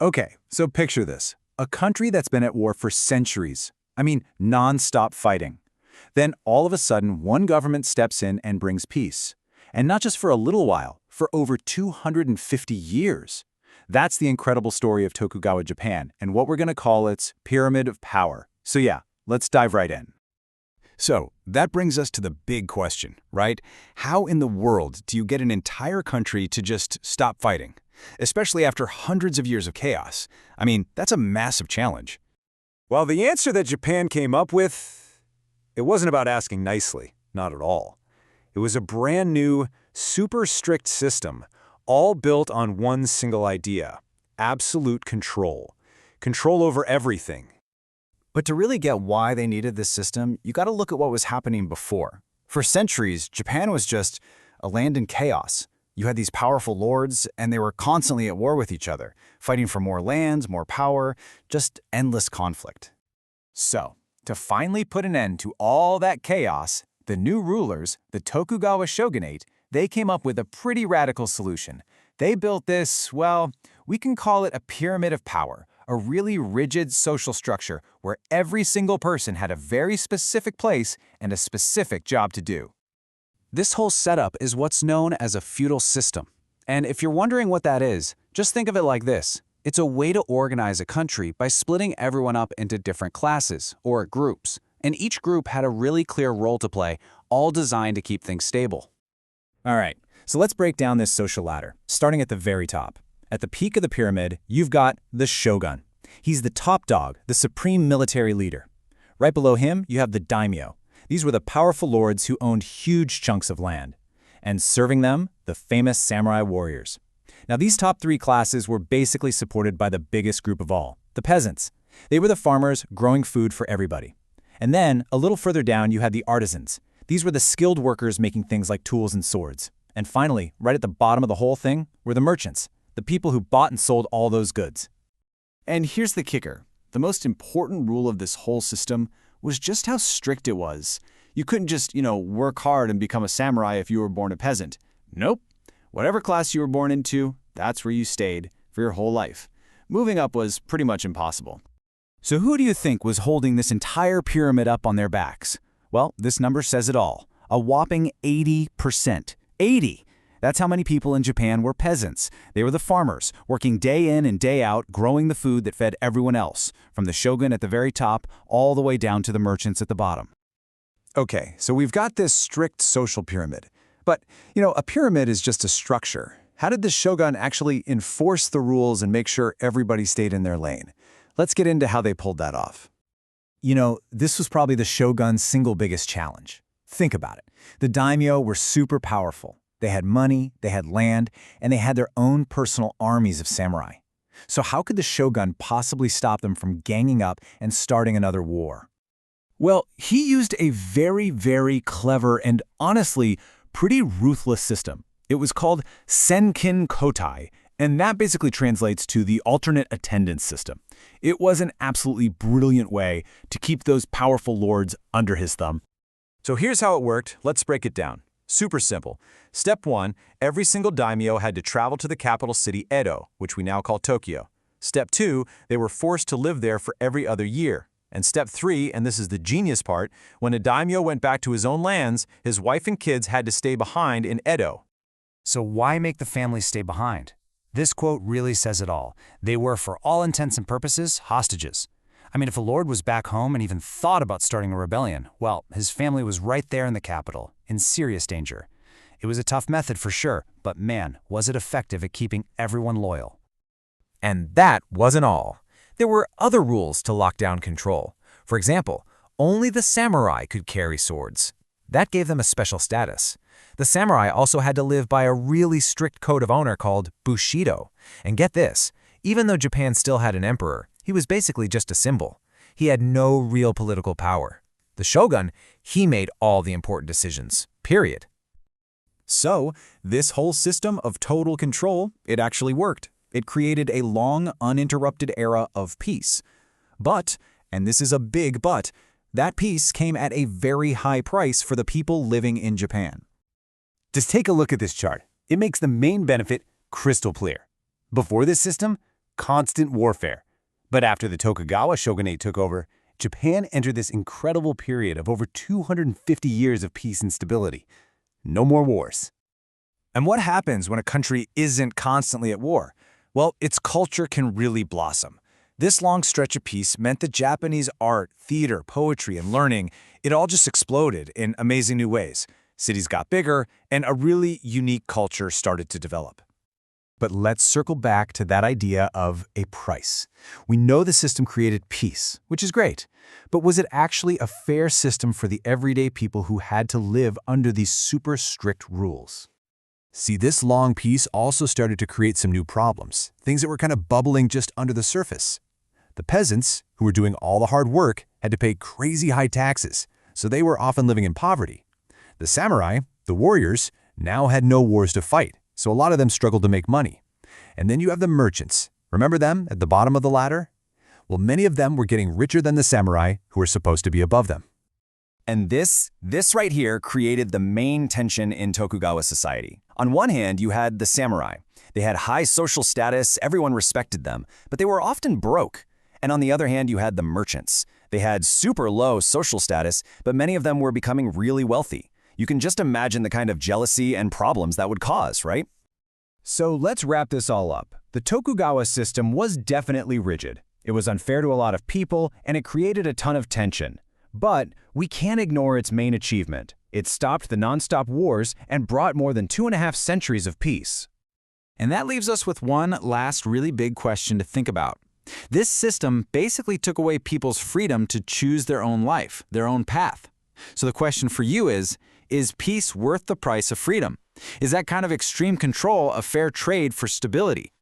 Okay, so picture this. A country that's been at war for centuries. I mean, non-stop fighting. Then all of a sudden, one government steps in and brings peace. And not just for a little while, for over 250 years. That's the incredible story of Tokugawa Japan, and what we're going to call its Pyramid of Power. So yeah, let's dive right in. So, that brings us to the big question, right? How in the world do you get an entire country to just stop fighting? Especially after hundreds of years of chaos. I mean, that's a massive challenge. Well, the answer that Japan came up with, it wasn't about asking nicely, not at all. It was a brand new, super strict system, all built on one single idea: absolute control. Control over everything. But to really get why they needed this system, you got to look at what was happening before. For centuries, Japan was just a land in chaos. You had these powerful lords, and they were constantly at war with each other, fighting for more lands, more power, just endless conflict. So, to finally put an end to all that chaos, the new rulers, the Tokugawa shogunate, they came up with a pretty radical solution. They built this, well, we can call it a pyramid of power, a really rigid social structure where every single person had a very specific place and a specific job to do. This whole setup is what's known as a feudal system. And if you're wondering what that is, just think of it like this. It's a way to organize a country by splitting everyone up into different classes, or groups. And each group had a really clear role to play, all designed to keep things stable. All right, so let's break down this social ladder, starting at the very top. At the peak of the pyramid, you've got the shogun. He's the top dog, the supreme military leader. Right below him, you have the daimyo. These were the powerful lords who owned huge chunks of land. And serving them, the famous samurai warriors. Now, these top three classes were basically supported by the biggest group of all, the peasants. They were the farmers growing food for everybody. And then, a little further down, you had the artisans. These were the skilled workers making things like tools and swords. And finally, right at the bottom of the whole thing, were the merchants, the people who bought and sold all those goods. And here's the kicker. The most important rule of this whole system was just how strict it was. You couldn't just, work hard and become a samurai if you were born a peasant. Nope. Whatever class you were born into, that's where you stayed for your whole life. Moving up was pretty much impossible. So who do you think was holding this entire pyramid up on their backs? Well, this number says it all. A whopping 80%. 80! That's how many people in Japan were peasants. They were the farmers, working day in and day out, growing the food that fed everyone else, from the shogun at the very top all the way down to the merchants at the bottom. Okay, so we've got this strict social pyramid. But, a pyramid is just a structure. How did the shogun actually enforce the rules and make sure everybody stayed in their lane? Let's get into how they pulled that off. This was probably the shogun's single biggest challenge. Think about it. The daimyo were super powerful. They had money, they had land, and they had their own personal armies of samurai. So how could the shogun possibly stop them from ganging up and starting another war? Well, he used a very, very clever and honestly pretty ruthless system. It was called Senkin Kotai, and that basically translates to the alternate attendance system. It was an absolutely brilliant way to keep those powerful lords under his thumb. So here's how it worked. Let's break it down. Super simple. Step 1, every single daimyo had to travel to the capital city Edo, which we now call Tokyo. Step 2, they were forced to live there for every other year. And step 3, and this is the genius part, when a daimyo went back to his own lands, his wife and kids had to stay behind in Edo. So why make the families stay behind? This quote really says it all. They were, for all intents and purposes, hostages. I mean, if a lord was back home and even thought about starting a rebellion, well, his family was right there in the capital, in serious danger. It was a tough method for sure, but man, was it effective at keeping everyone loyal. And that wasn't all. There were other rules to lock down control. For example, only the samurai could carry swords. That gave them a special status. The samurai also had to live by a really strict code of honor called Bushido. And get this, even though Japan still had an emperor, he was basically just a symbol. He had no real political power. The shogun, he made all the important decisions, period. So, this whole system of total control, it actually worked. It created a long, uninterrupted era of peace. But, and this is a big but, that peace came at a very high price for the people living in Japan. Just take a look at this chart. It makes the main benefit crystal clear. Before this system, constant warfare. But after the Tokugawa shogunate took over, Japan entered this incredible period of over 250 years of peace and stability. No more wars. And what happens when a country isn't constantly at war? Well, its culture can really blossom. This long stretch of peace meant that Japanese art, theater, poetry, and learning, it all just exploded in amazing new ways. Cities got bigger, and a really unique culture started to develop. But let's circle back to that idea of a price. We know the system created peace, which is great. But was it actually a fair system for the everyday people who had to live under these super strict rules? See, this long peace also started to create some new problems, things that were kind of bubbling just under the surface. The peasants, who were doing all the hard work, had to pay crazy high taxes, so they were often living in poverty. The samurai, the warriors, now had no wars to fight, so a lot of them struggled to make money. And then you have the merchants. Remember them at the bottom of the ladder? Well, many of them were getting richer than the samurai, who were supposed to be above them. And this right here created the main tension in Tokugawa society. On one hand, you had the samurai. They had high social status, everyone respected them, but they were often broke. And on the other hand, you had the merchants. They had super low social status, but many of them were becoming really wealthy. You can just imagine the kind of jealousy and problems that would cause, right? So let's wrap this all up. The Tokugawa system was definitely rigid. It was unfair to a lot of people, and it created a ton of tension. But we can't ignore its main achievement. It stopped the nonstop wars and brought more than 2.5 centuries of peace. And that leaves us with one last really big question to think about. This system basically took away people's freedom to choose their own life, their own path. So the question for you is peace worth the price of freedom? Is that kind of extreme control a fair trade for stability?